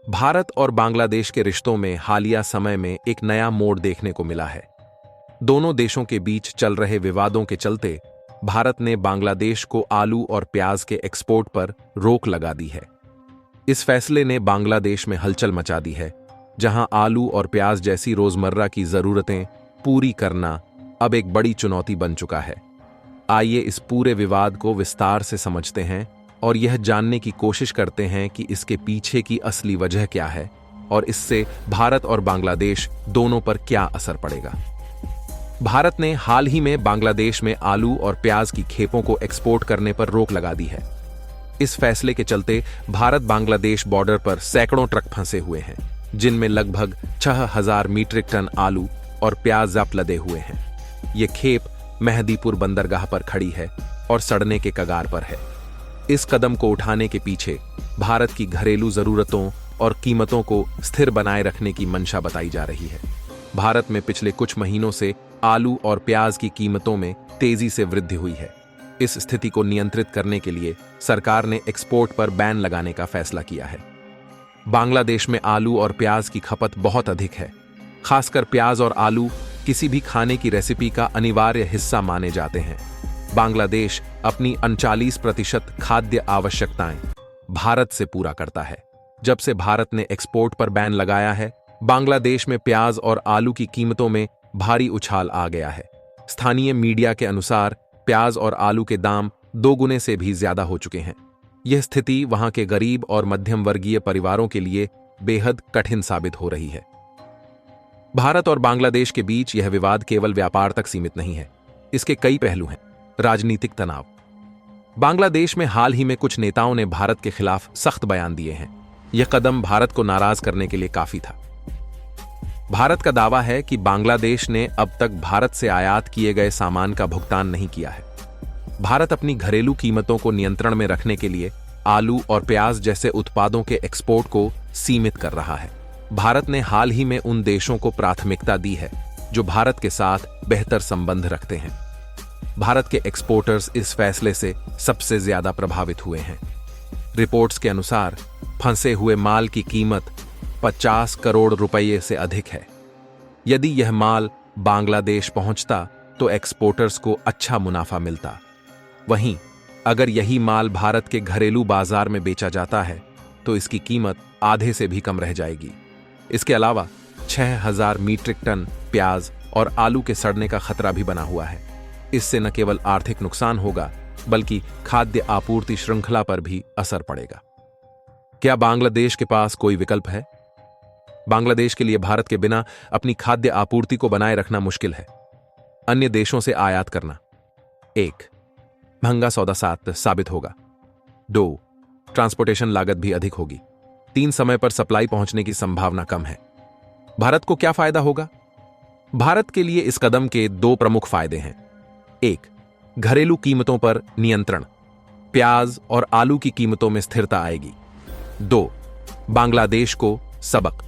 भारत और बांग्लादेश के रिश्तों में हालिया समय में एक नया मोड़ देखने को मिला है। दोनों देशों के बीच चल रहे विवादों के चलते भारत ने बांग्लादेश को आलू और प्याज के एक्सपोर्ट पर रोक लगा दी है। इस फैसले ने बांग्लादेश में हलचल मचा दी है, जहां आलू और प्याज जैसी रोजमर्रा की जरूरतें पूरी करना अब एक बड़ी चुनौती बन चुका है। आइए इस पूरे विवाद को विस्तार से समझते हैं और यह जानने की कोशिश करते हैं कि इसके पीछे की असली वजह क्या है और इससे भारत और बांग्लादेश दोनों पर क्या असर पड़ेगा। भारत ने हाल ही में बांग्लादेश में आलू और प्याज की खेपों को एक्सपोर्ट करने पर रोक लगा दी है। इस फैसले के चलते भारत बांग्लादेश बॉर्डर पर सैकड़ों ट्रक फंसे हुए हैं, जिनमें लगभग 6000 मीट्रिक टन आलू और प्याज जब्त लदे हुए हैं। ये खेप मेहदीपुर बंदरगाह पर खड़ी है और सड़ने के कगार पर है। इस कदम को उठाने के पीछे भारत की घरेलू जरूरतों और कीमतों को स्थिर बनाए रखने की मंशा बताई जा रही है। भारत में पिछले कुछ महीनों से आलू और प्याज की कीमतों में तेजी से वृद्धि हुई है। इस स्थिति को नियंत्रित करने के लिए सरकार ने एक्सपोर्ट पर बैन लगाने का फैसला किया है। बांग्लादेश में आलू और प्याज की खपत बहुत अधिक है। खासकर प्याज और आलू किसी भी खाने की रेसिपी का अनिवार्य हिस्सा माने जाते हैं। बांग्लादेश अपनी 39% खाद्य आवश्यकताएं भारत से पूरा करता है। जब से भारत ने एक्सपोर्ट पर बैन लगाया है, बांग्लादेश में प्याज और आलू की कीमतों में भारी उछाल आ गया है। स्थानीय मीडिया के अनुसार प्याज और आलू के दाम 2 गुने से भी ज्यादा हो चुके हैं। यह स्थिति वहां के गरीब और मध्यम वर्गीय परिवारों के लिए बेहद कठिन साबित हो रही है। भारत और बांग्लादेश के बीच यह विवाद केवल व्यापार तक सीमित नहीं है, इसके कई पहलू हैं। राजनीतिक तनाव। बांग्लादेश में हाल ही में कुछ नेताओं ने भारत के खिलाफ सख्त बयान दिए हैं। यह कदम भारत को नाराज करने के लिए काफी था। भारत का दावा है कि बांग्लादेश ने अब तक भारत से आयात किए गए सामान का भुगतान नहीं किया है। भारत अपनी घरेलू कीमतों को नियंत्रण में रखने के लिए आलू और प्याज जैसे उत्पादों के एक्सपोर्ट को सीमित कर रहा है। भारत ने हाल ही में उन देशों को प्राथमिकता दी है जो भारत के साथ बेहतर संबंध रखते हैं। भारत के एक्सपोर्टर्स इस फैसले से सबसे ज्यादा प्रभावित हुए हैं। रिपोर्ट्स के अनुसार फंसे हुए माल की कीमत 50 करोड़ रुपये से अधिक है। यदि यह माल बांग्लादेश पहुंचता तो एक्सपोर्टर्स को अच्छा मुनाफा मिलता। वहीं अगर यही माल भारत के घरेलू बाजार में बेचा जाता है तो इसकी कीमत आधे से भी कम रह जाएगी। इसके अलावा 6000 मीट्रिक टन प्याज और आलू के सड़ने का खतरा भी बना हुआ है। इससे न केवल आर्थिक नुकसान होगा बल्कि खाद्य आपूर्ति श्रृंखला पर भी असर पड़ेगा। क्या बांग्लादेश के पास कोई विकल्प है? बांग्लादेश के लिए भारत के बिना अपनी खाद्य आपूर्ति को बनाए रखना मुश्किल है। अन्य देशों से आयात करना 1. महंगा सौदा साबित होगा। 2. ट्रांसपोर्टेशन लागत भी अधिक होगी। 3. समय पर सप्लाई पहुंचने की संभावना कम है। भारत को क्या फायदा होगा? भारत के लिए इस कदम के 2 प्रमुख फायदे हैं। 1. घरेलू कीमतों पर नियंत्रण। प्याज और आलू की कीमतों में स्थिरता आएगी। 2. बांग्लादेश को सबक।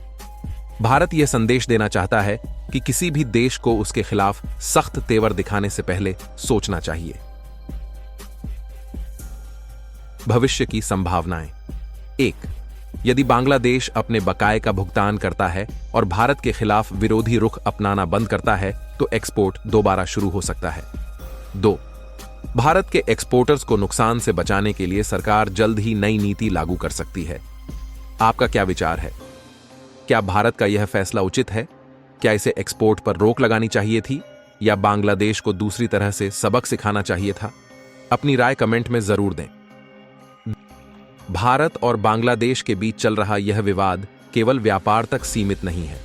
भारत यह संदेश देना चाहता है कि किसी भी देश को उसके खिलाफ सख्त तेवर दिखाने से पहले सोचना चाहिए। भविष्य की संभावनाएं। 1. यदि बांग्लादेश अपने बकाये का भुगतान करता है और भारत के खिलाफ विरोधी रुख अपनाना बंद करता है तो एक्सपोर्ट दोबारा शुरू हो सकता है। 2. भारत के एक्सपोर्टर्स को नुकसान से बचाने के लिए सरकार जल्द ही नई नीति लागू कर सकती है। आपका क्या विचार है? क्या भारत का यह फैसला उचित है? क्या इसे एक्सपोर्ट पर रोक लगानी चाहिए थी या बांग्लादेश को दूसरी तरह से सबक सिखाना चाहिए था? अपनी राय कमेंट में जरूर दें। भारत और बांग्लादेश के बीच चल रहा यह विवाद केवल व्यापार तक सीमित नहीं है।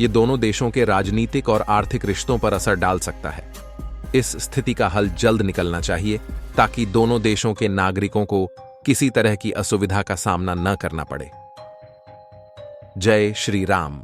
यह दोनों देशों के राजनीतिक और आर्थिक रिश्तों पर असर डाल सकता है। इस स्थिति का हल जल्द निकलना चाहिए ताकि दोनों देशों के नागरिकों को किसी तरह की असुविधा का सामना न करना पड़े। जय श्री राम।